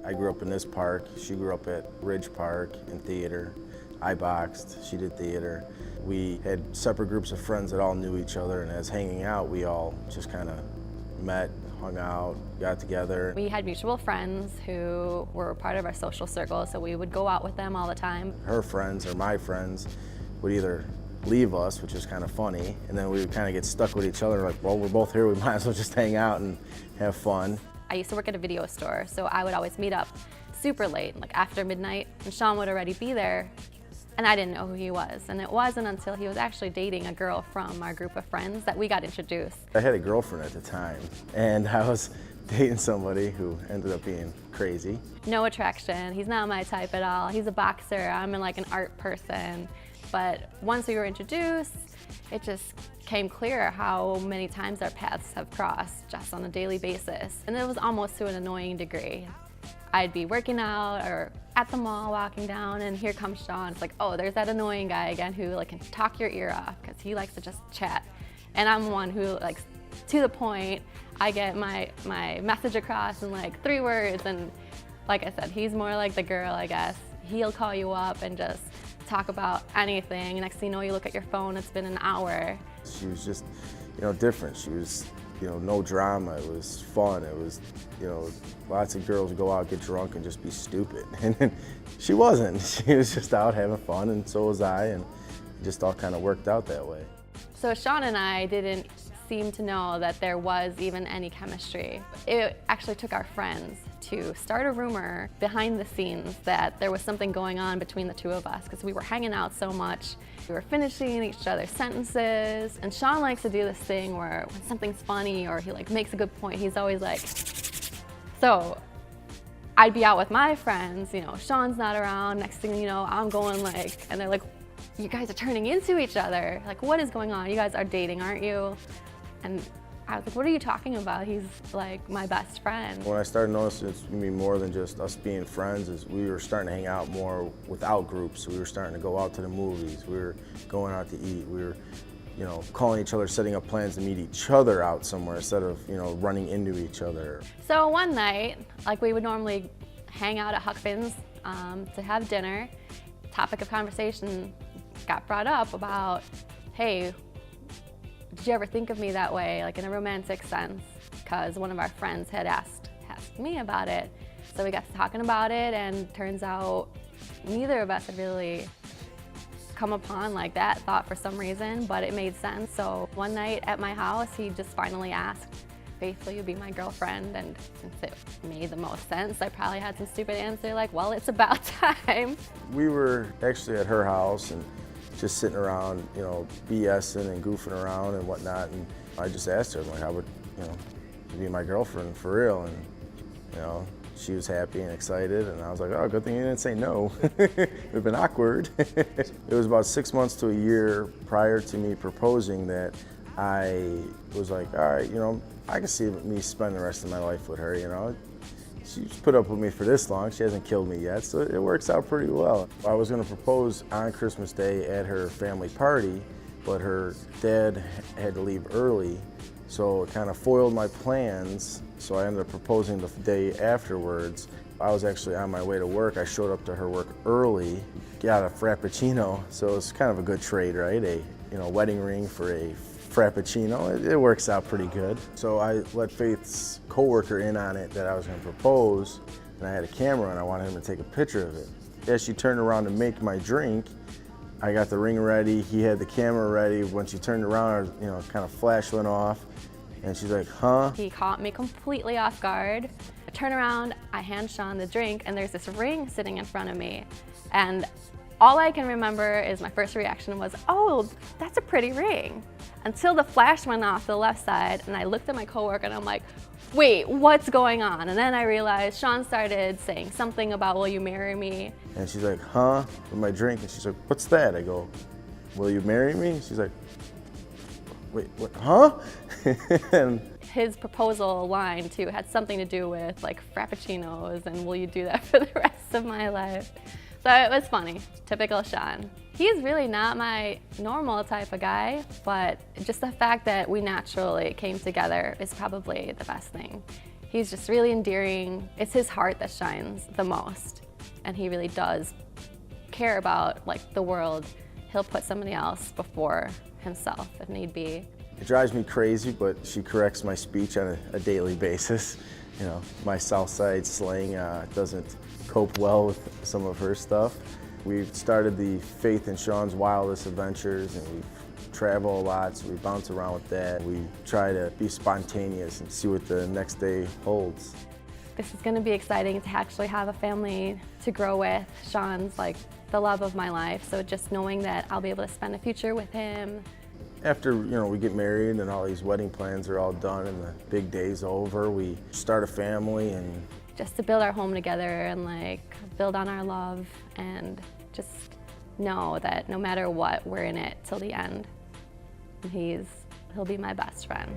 I grew up in this park. She grew up at Ridge Park in theater. I boxed, she did theater. We had separate groups of friends that all knew each other, and as hanging out, we all just kind of met, hung out, got together. We had mutual friends who were part of our social circle, so we would go out with them all the time. Her friends or my friends would either leave us, which is kind of funny, and then we would kind of get stuck with each other, like, well, we're both here, we might as well just hang out and have fun. I used to work at a video store, so I would always meet up super late, like after midnight, and Shaun would already be there, and I didn't know who he was. And it wasn't until he was actually dating a girl from our group of friends that we got introduced. I had a girlfriend at the time, and I was dating somebody who ended up being crazy. No attraction, he's not my type at all. He's a boxer, I'm like an art person. But once we were introduced, it just came clear how many times our paths have crossed just on a daily basis. And it was almost to an annoying degree. I'd be working out or at the mall walking down, and here comes Shaun. It's like, oh, there's that annoying guy again who like can talk your ear off because he likes to just chat. And I'm one who likes to the point. I get my message across in like 3 words, and like I said, he's more like the girl, I guess. He'll call you up and just talk about anything. Next thing you know, you look at your phone, it's been an hour. She was just, different. She was, no drama. It was fun. It was, lots of girls go out, get drunk, and just be stupid. And she wasn't. She was just out having fun, and so was I, and it just all kind of worked out that way. So Shaun and I didn't seem to know that there was even any chemistry. It actually took our friends to start a rumor behind the scenes that there was something going on between the two of us because we were hanging out so much. We were finishing each other's sentences, and Shaun likes to do this thing where when something's funny or he like makes a good point, he's always like, so I'd be out with my friends, Shaun's not around, next thing you know, I'm going like, and they're like, you guys are turning into each other. Like, what is going on? You guys are dating, aren't you? And I was like, what are you talking about? He's like my best friend. When I started noticing it's gonna be more than just us being friends, is we were starting to hang out more without groups. We were starting to go out to the movies. We were going out to eat. We were, calling each other, setting up plans to meet each other out somewhere instead of, running into each other. So one night, like we would normally hang out at Huck Finn's to have dinner. Topic of conversation got brought up about, hey, did you ever think of me that way, like in a romantic sense? Because one of our friends had asked me about it. So we got to talking about it, and turns out neither of us had really come upon like that thought for some reason, but it made sense. So one night at my house, he just finally asked, Faith, will you be my girlfriend? And since it made the most sense, I probably had some stupid answer like, well, it's about time. We were actually at her house and just sitting around, BSing and goofing around and whatnot. And I just asked her, like, how would, you be my girlfriend for real? And, she was happy and excited. And I was like, oh, good thing you didn't say no. It would have been awkward. It was about 6 months to a year prior to me proposing that I was like, all right, I can see me spending the rest of my life with her, She's put up with me for this long. She hasn't killed me yet, so it works out pretty well. I was gonna propose on Christmas Day at her family party, but her dad had to leave early, so it kind of foiled my plans, so I ended up proposing the day afterwards. I was actually on my way to work. I showed up to her work early, got a Frappuccino, so it's kind of a good trade, right? A wedding ring for a Frappuccino. It works out pretty good. So I let Faith's coworker in on it that I was going to propose, and I had a camera and I wanted him to take a picture of it. As she turned around to make my drink, I got the ring ready, he had the camera ready. When she turned around, kind of flash went off, and she's like, huh? He caught me completely off guard. I turn around, I hand Shaun the drink, and there's this ring sitting in front of me. And all I can remember is my first reaction was, oh, that's a pretty ring. Until the flash went off the left side, and I looked at my coworker and I'm like, wait, what's going on? And then I realized Shaun started saying something about, will you marry me? And she's like, huh? With my drink, and she's like, what's that? I go, will you marry me? She's like, wait, what, huh? And his proposal line too had something to do with like Frappuccinos and will you do that for the rest of my life? So it was funny, typical Shaun. He's really not my normal type of guy, but just the fact that we naturally came together is probably the best thing. He's just really endearing. It's his heart that shines the most, and he really does care about like the world. He'll put somebody else before himself if need be. It drives me crazy, but she corrects my speech on a daily basis. You know, my South Side slang doesn't cope well with some of her stuff. We've started the Faith in Shaun's Wildest Adventures, and we travel a lot, so we bounce around with that. We try to be spontaneous and see what the next day holds. This is going to be exciting to actually have a family to grow with. Shaun's like the love of my life, so just knowing that I'll be able to spend a future with him. After we get married and all these wedding plans are all done and the big day's over, we start a family and just to build our home together and like build on our love and just know that no matter what, we're in it till the end. He'll be my best friend.